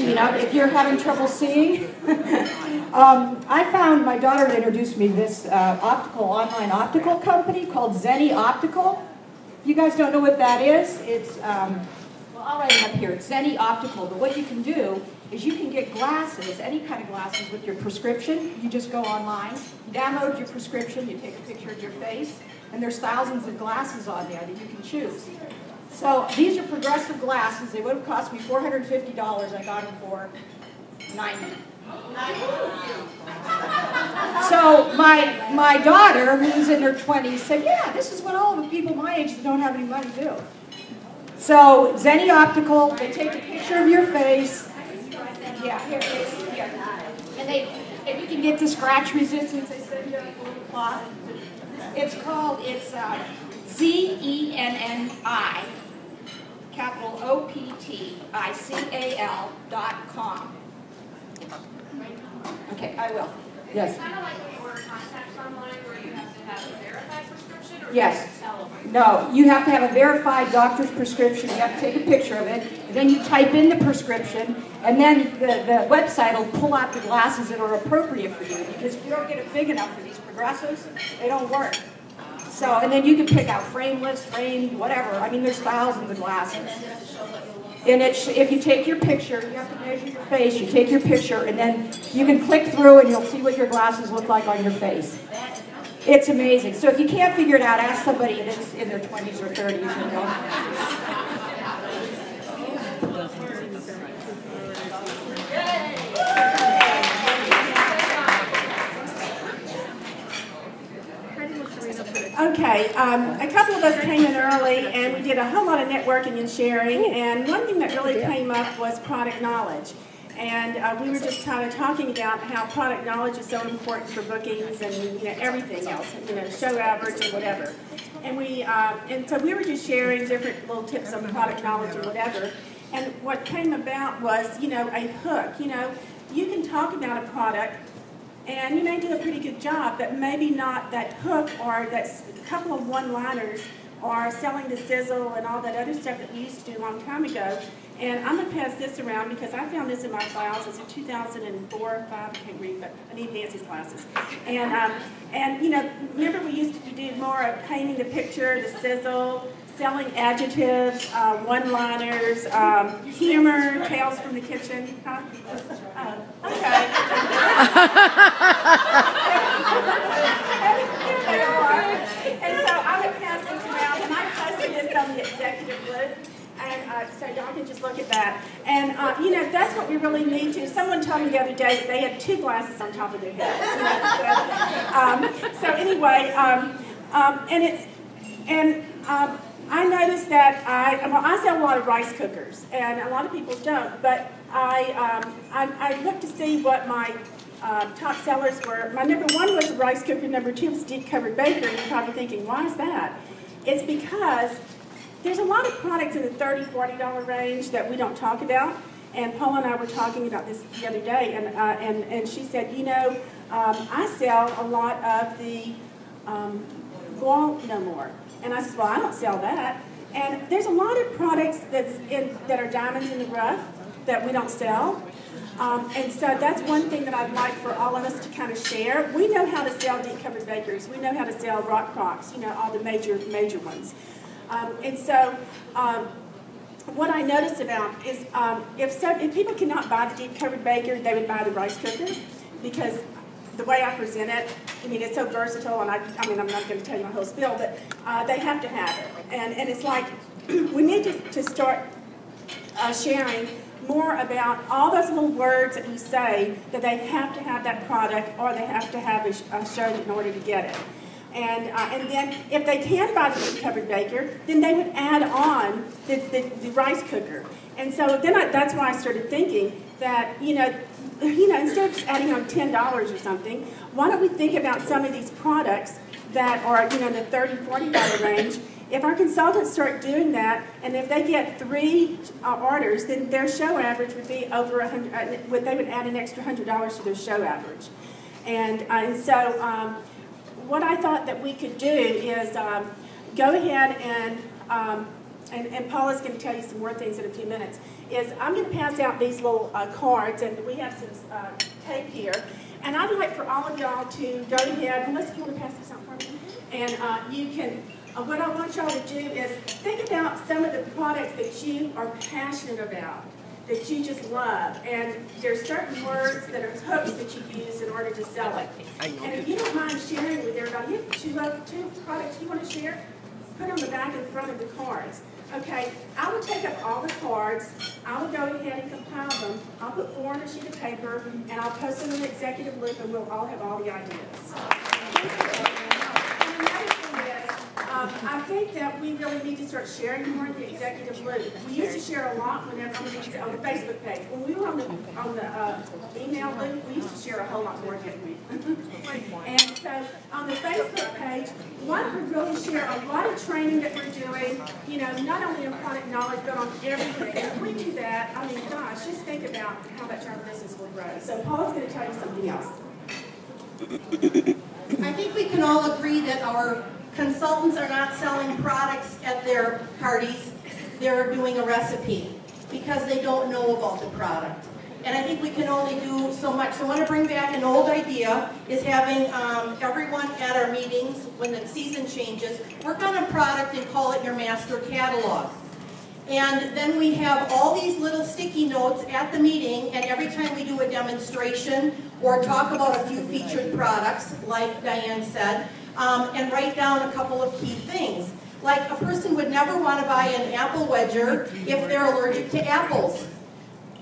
speed up if you're having trouble seeing. I found my daughter introduced me to this online optical company called Zenny Optical. If you guys don't know what that is, it's, well, I'll write it up here. It's Zenny Optical, but what you can do is you can get glasses, any kind of glasses with your prescription. You just go online, you download your prescription, you take a picture of your face, and there's thousands of glasses on there that you can choose. So these are progressive glasses. They would have cost me $450. I got them for $90. So my daughter, who's in her 20s, said, yeah, this is what all the people my age that don't have any money do. So Zenny Optical, they take a picture of your face. Yeah, here it is. Here. And if you can get the scratch resistance, they send you a little cloth. It's called, it's ZENNI, capital OPTICAL.com. Okay, I will. Yes. It's kind of like when you order contacts online where you have to have a verified prescription, or yes. you sell them? No, you have to have a verified doctor's prescription. You have to take a picture of it. And then you type in the prescription, and then the website will pull out the glasses that are appropriate for you. Because if you don't get it big enough for these progressives, they don't work. So, and then you can pick out frameless, framed, whatever. I mean, there's thousands of glasses. And if you take your picture, you have to measure your face, you take your picture, and then you can click through and you'll see what your glasses look like on your face. It's amazing. So if you can't figure it out, ask somebody that's in their 20s or 30s. You know. Okay, a couple of us came in early and we did a whole lot of networking and sharing, and one thing that really came up was product knowledge. And we were just kind of talking about how product knowledge is so important for bookings and everything else, show average and whatever. And so we were just sharing different little tips on product knowledge and whatever. And what came about was, a hook. You can talk about a product and you may do a pretty good job, but maybe not that hook or that couple of one-liners or selling the sizzle and all that other stuff that we used to do a long time ago. And I'm going to pass this around because I found this in my files. It's a 2004 or 5, I can't read, but I need Nancy's glasses. And remember we used to do more of painting the picture, the sizzle, selling adjectives, one-liners, humor, tales from the kitchen. Huh? Okay. And so I'm going to pass this around, and I posted this on the executive list. And so y'all can just look at that. And, that's what we really need to. Someone told me the other day that they had 2 glasses on top of their head. So anyway, I noticed that I sell a lot of rice cookers, and a lot of people don't, but I looked to see what my top sellers were. My number 1 was a rice cooker, number 2 was deep covered baker, and you're probably thinking, why is that? It's because there's a lot of products in the $30, $40 range that we don't talk about, and Paula and I were talking about this the other day, and she said, I sell a lot of the Wall No More. And I said, well, I don't sell that. And there's a lot of products that are diamonds in the rough that we don't sell. And so that's one thing that I'd like for all of us to kind of share. We know how to sell deep covered bakers. We know how to sell rock crocks, all the major ones. What I noticed about is if people cannot buy the deep covered baker, they would buy the rice cooker, because the way I present it, it's so versatile, and I'm not going to tell you my whole spiel, but they have to have it. And it's like, we need to start sharing more about all those little words that you say that they have to have that product, or they have to have a show in order to get it. And then if they can buy the deep covered baker, then they would add on the rice cooker. And so then that's why I started thinking that, instead of just adding on $10 or something, why don't we think about some of these products that are, in the $30, $40 range. If our consultants start doing that, and if they get 3 orders, then their show average would be over $100. They would add an extra $100 to their show average. And so what I thought that we could do is go ahead and and Paula's going to tell you some more things in a few minutes, is I'm going to pass out these little cards, and we have some tape here. And I'd like for all of y'all to go ahead, unless you want to pass this out for me, and you can, what I want y'all to do is think about some of the products that you are passionate about, that you just love. And there's certain words that are hooks that you use in order to sell it. And if you don't mind sharing with everybody, you have two products you want to share, put on the back and front of the cards. Okay, I will take up all the cards, I will go ahead and compile them, I'll put 4 on a sheet of paper, and I'll post them in the executive loop, and we'll all have all the ideas. I think that we really need to start sharing more in the executive loop. We used to share a lot whenever on the Facebook page. When we were on the email loop, we used to share a whole lot more, didn't we? And so on the Facebook page, why don't we really share a lot of training that we're doing, you know, not only in product knowledge, but on everything. And if we do that, I mean, gosh, just think about how much our business will grow. So Paul's going to tell you something else. I think we can all agree that our consultants are not selling products at their parties. They're doing a recipe because they don't know about the product. And I think we can only do so much. So I want to bring back an old idea, is having everyone at our meetings, when the season changes, work on a product and call it your master catalog. And then we have all these little sticky notes at the meeting, and every time we do a demonstration or talk about a few featured products, like Diane said, and write down a couple of key things. Like, a person would never want to buy an apple wedger if they're allergic to apples.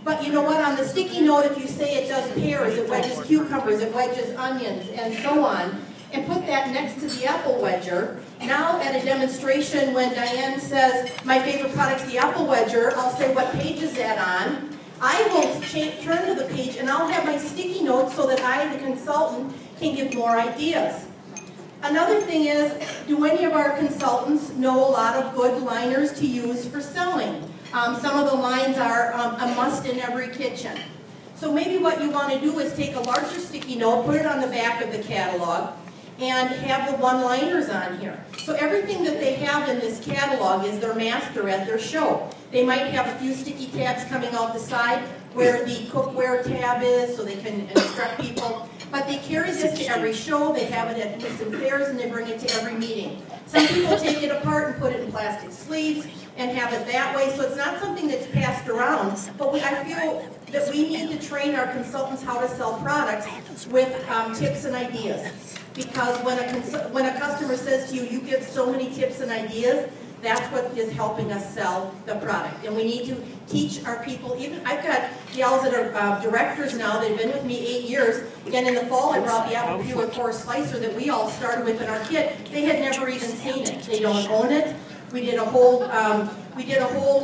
But you know what, on the sticky note, if you say it does pears, it wedges cucumbers, it wedges onions, and so on, and put that next to the apple wedger, now at a demonstration when Diane says, my favorite product's the apple wedger, I'll say, what page is that on? I will turn to the page and I'll have my sticky notes so that I, the consultant, can give more ideas. Another thing is, do any of our consultants know a lot of good liners to use for selling? Some of the lines are a must in every kitchen. So maybe what you want to do is take a larger sticky note, put it on the back of the catalog, and have the one-liners on here. So everything that they have in this catalog is their master at their show. They might have a few sticky tabs coming out the side where the cookware tab is, so they can instruct people. But they carry this to every show, they have it at Houston fairs, and they bring it to every meeting. Some people take it apart and put it in plastic sleeves and have it that way, so it's not something that's passed around. But I feel that we need to train our consultants how to sell products with tips and ideas. Because when a customer says to you, you give so many tips and ideas, that's what is helping us sell the product. And we need to teach our people, even I've got gals that are directors now, they've been with me 8 years, and in the fall I brought the apple peeler core slicer that we all started with in our kit. They had never even seen it. They don't own it. We did a whole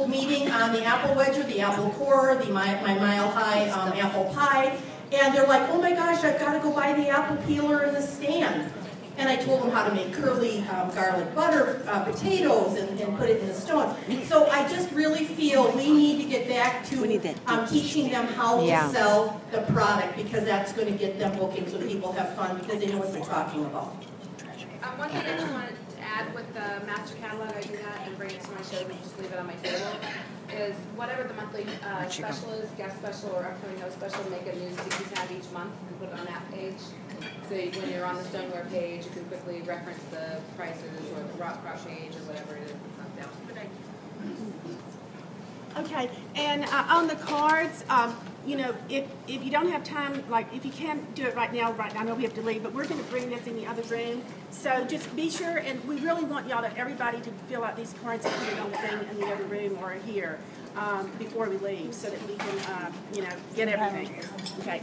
meeting on the apple wedger, the apple core, my mile high apple pie, and they're like, oh my gosh, I've got to go buy the apple peeler in the stand. And I told them how to make curly garlic butter potatoes and put it in the stone. So I just really feel we need to get back to teaching them how to sell the product, because that's going to get them bookings when people have fun because they know what they're talking about. One thing I just wanted to add with the master catalog, I do that and bring it to my shows and just leave it on my table, is whatever the monthly special is, guest special or upcoming no special, make a new sticky tab each month and put it on that page. So when you're on the stoneware page, you can quickly reference the prices or the rock crop page or whatever it is that's on sale. Okay, and on the cards, you know, if you don't have time, like if you can't do it right now, I know we have to leave, but we're going to bring this in the other room. So just be sure, and we really want everybody to fill out these cards and put it on the thing in the other room or here before we leave, so that we can, you know, get everything. Okay.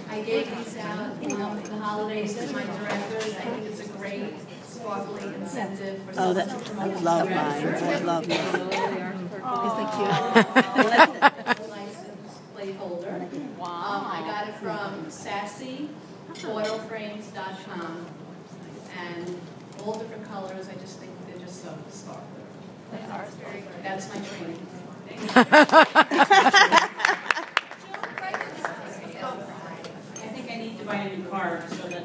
I gave these out the holidays to my directors. I think it's a great sparkly incentive for I love mine. I love mine. Isn't it cute? License plate holder. I got it from sassyauto.frames.com, and all different colors. I just think they're just so sparkly. That's my training. I need to buy a new car so that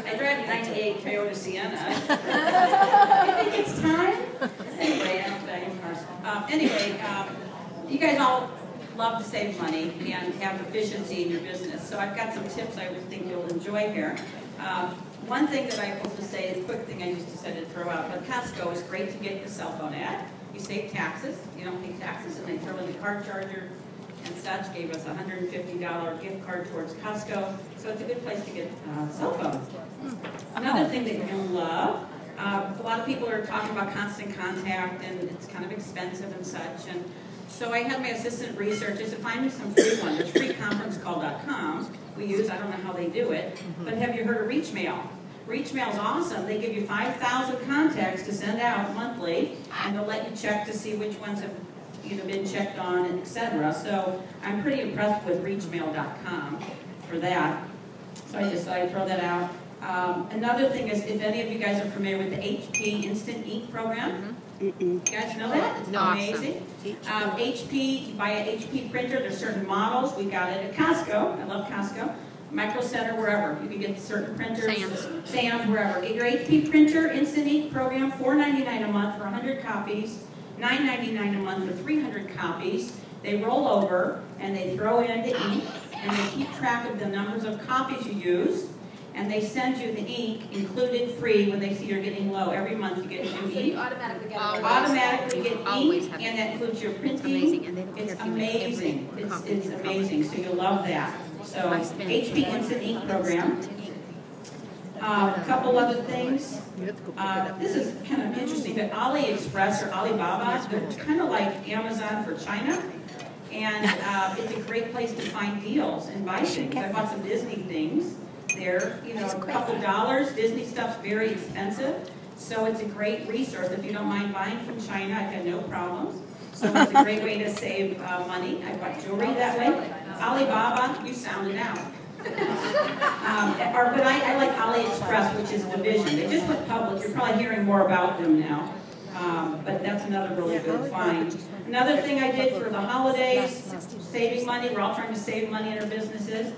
I drive a '98 Toyota Sienna. I think it's time. love to save money and have efficiency in your business. So I've got some tips I would think you'll enjoy here. One thing that I hope to say is a quick thing I just decided to throw out, but Costco is great to get the cell phone ad. You save taxes, you don't pay taxes, and they throw in the card charger and such. Gave us a $150 gift card towards Costco, so it's a good place to get cell phones. Another thing that you're going to love, a lot of people are talking about constant contact, and it's kind of expensive and such, and so I had my assistant research is to find me some free one. There's freeconferencecall.com we use. I don't know how they do it, but have you heard of ReachMail? ReachMail is awesome. They give you 5,000 contacts to send out monthly, and they'll let you check to see which ones have been checked on, etc. So I'm pretty impressed with ReachMail.com for that. So I just thought I'd throw that out. Another thing is, if any of you guys are familiar with the HP Instant Ink program, you guys know that? It's amazing. HP, you buy an HP printer, there's certain models. We got it at Costco. I love Costco. Micro Center, wherever. You can get certain printers. Sam's, wherever. Get your HP printer, Instant Ink program, $4.99 a month for 100 copies, $9.99 a month for 300 copies. They roll over, and they throw in the ink, and they keep track of the numbers of copies you use, and they send you the ink included free when they see you're getting low. Every month you get new So ink. you automatically get Automatically get ink, and that includes your printing. It's amazing. It's amazing, so you'll love that. So HP Instant Ink program. A couple other things. This is kind of interesting, but AliExpress or Alibaba, they're kind of like Amazon for China. And it's a great place to find deals and buy things. I bought some Disney things. They're, a couple dollars. Disney stuff's very expensive. So it's a great resource. If you don't mind buying from China, I've had no problems. So it's a great way to save money. I bought jewelry that way. Alibaba, you sound it out. But I like AliExpress, which is a division. They just went public. You're probably hearing more about them now. But that's another really good find. Another thing I did for the holidays, saving money. We're all trying to save money in our businesses.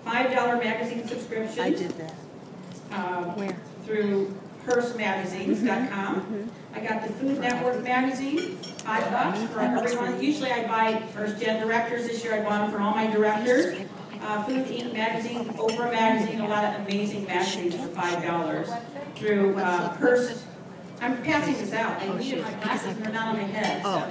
$5 magazine subscriptions. I did that. Where? Through HearstMagazines.com. I got the Food Network magazine, $5 for everyone. Usually I buy first-gen directors. This year I bought them for all my directors. Food Inc. magazine, Oprah magazine, a lot of amazing magazines for $5 through Hearst. I'm passing this out. I needed my glasses and they're not on my head. So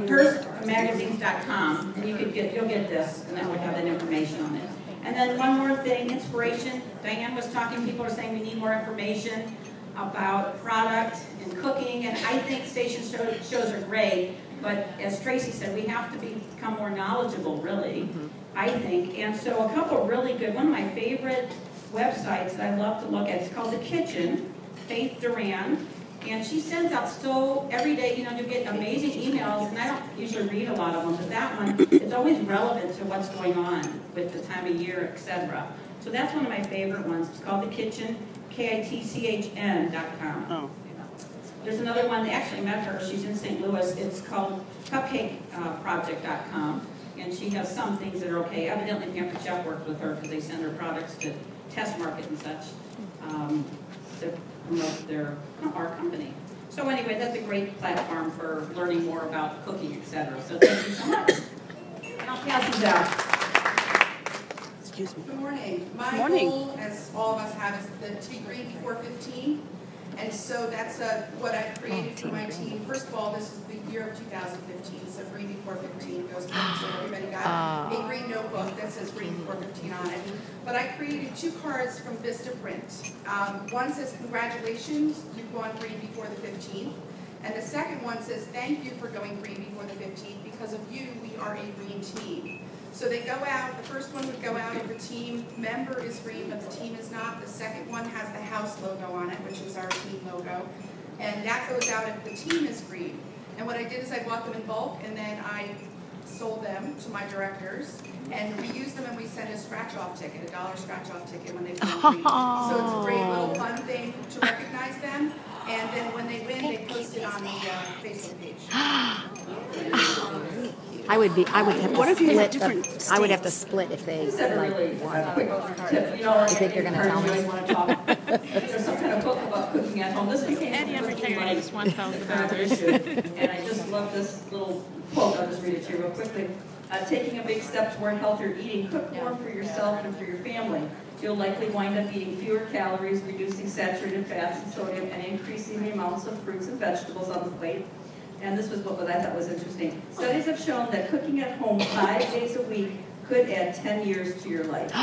HearstMagazines.com, and you'll get this, and that will have that information on it. And then one more thing, inspiration. Diane was talking, people are saying we need more information about product and cooking, and I think station shows are great, but as Tracy said, we have to become more knowledgeable, really, I think. And so a couple really good, one of my favorite websites that I love to look at, it's called The Kitchen, Faith Duran, and she sends out every day, you get amazing emails, and I don't usually read a lot of them, but that one, it's always relevant to what's going on with the time of year, etc. So that's one of my favorite ones. It's called The Kitchen, KITCHN.com. Oh. There's another one, I actually met her, she's in St. Louis, it's called CupcakeProject.com, and she has some things that are okay. Evidently we have to check work with her because they send her products to test market and such to promote our company. So anyway, that's a great platform for learning more about cooking, etc. So thank you so much. And I'll pass these out. Excuse me. Good morning. My goal, as all of us have, is to be green before 15. And so that's what I've created for my team. First of all, this is the year of 2015, so green before 15 goes to everybody got a green notebook that says green before 15 on it. But I created 2 cards from Vistaprint. One says congratulations, you've gone green before the 15th. And the second one says thank you for going green before the 15th. Because of you, we are a green team. So they go out, the first one would go out if the team member is green, but the team is not. The second one has the house logo on it, which is our team logo. And that goes out if the team is green. And what I did is I bought them in bulk, and then I sold them to my directors. And we use them, and we send a scratch-off ticket, a $1 scratch-off ticket when they become green. So it's a great little fun thing to recognize them. And then when they win, they post it on the Facebook page. I would have to I would have to split if they Just a really quick tip. You think you're going to tell me? Want to talk. There's some kind of book about cooking at home. This became something like $1,000. And I just love this little quote. I'll just read it to you real quickly. Taking a big step toward healthier eating, cook more for yourself and for your family. You'll likely wind up eating fewer calories, reducing saturated fats and sodium, and increasing the amounts of fruits and vegetables on the plate. And this was what I thought was interesting. Studies have shown that cooking at home 5 days a week could add 10 years to your life.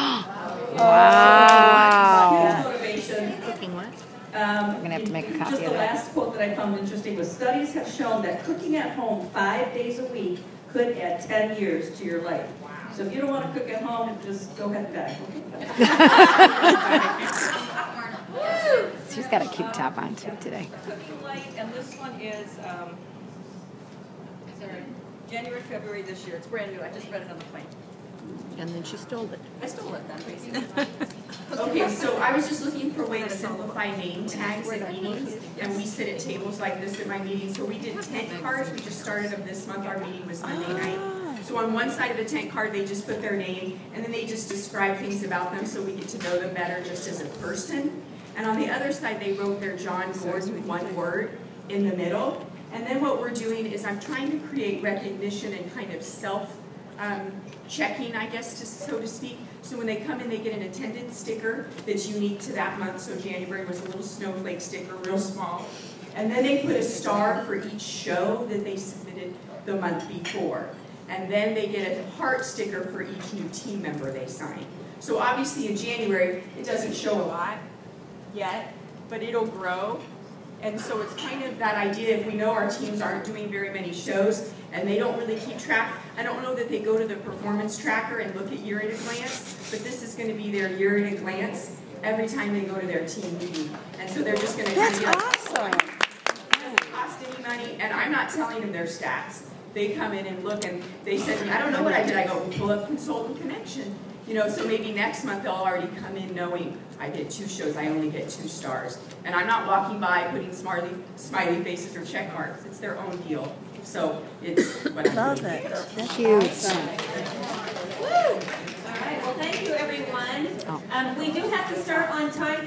Wow. Motivation. Cooking what? I'm going to have to make a copy Just of the that. last quote that I found interesting was, studies have shown that cooking at home 5 days a week could add 10 years to your life. So if you don't want to cook at home, just go ahead and die. She's got a cute top on too today. Cooking light, and this one is January, February this year. It's brand new. I just read it on the plane. And then she stole it. I stole it then, basically. Okay, so I was just looking for a way to simplify name tags at meetings, and we sit at tables like this at my meeting. So we did tent cards. We just started them this month. Our meeting was Monday night. So on one side of the tent card, they just put their name, and then they just describe things about them so we get to know them better just as a person. And on the other side, they wrote their John Gordon, one word, in the middle. And then what we're doing is I'm trying to create recognition and kind of self-checking, I guess, so to speak. So when they come in, they get an attendance sticker that's unique to that month. So January was a little snowflake sticker, real small. And then they put a star for each show that they submitted the month before. And then they get a heart sticker for each new team member they sign. So obviously in January, it doesn't show a lot yet, but it'll grow. And so it's kind of that idea, if we know our teams aren't doing very many shows and they don't really keep track, I don't know that they go to the performance tracker and look at year at a glance, but this is going to be their year at a glance every time they go to their team meeting. And so they're just going to kind of That's awesome. It doesn't cost any money, and I'm not telling them their stats. They come in and look, and they said to me, I don't know what I did. I go, pull up Consultant Connection. You know, so maybe next month they'll already come in knowing I did 2 shows, I only get 2 stars. And I'm not walking by putting smiley faces or check marks. It's their own deal. So it's what I'm Love doing. it. That's Cute. awesome. Woo! All right, well, thank you, everyone. We do have to start on time for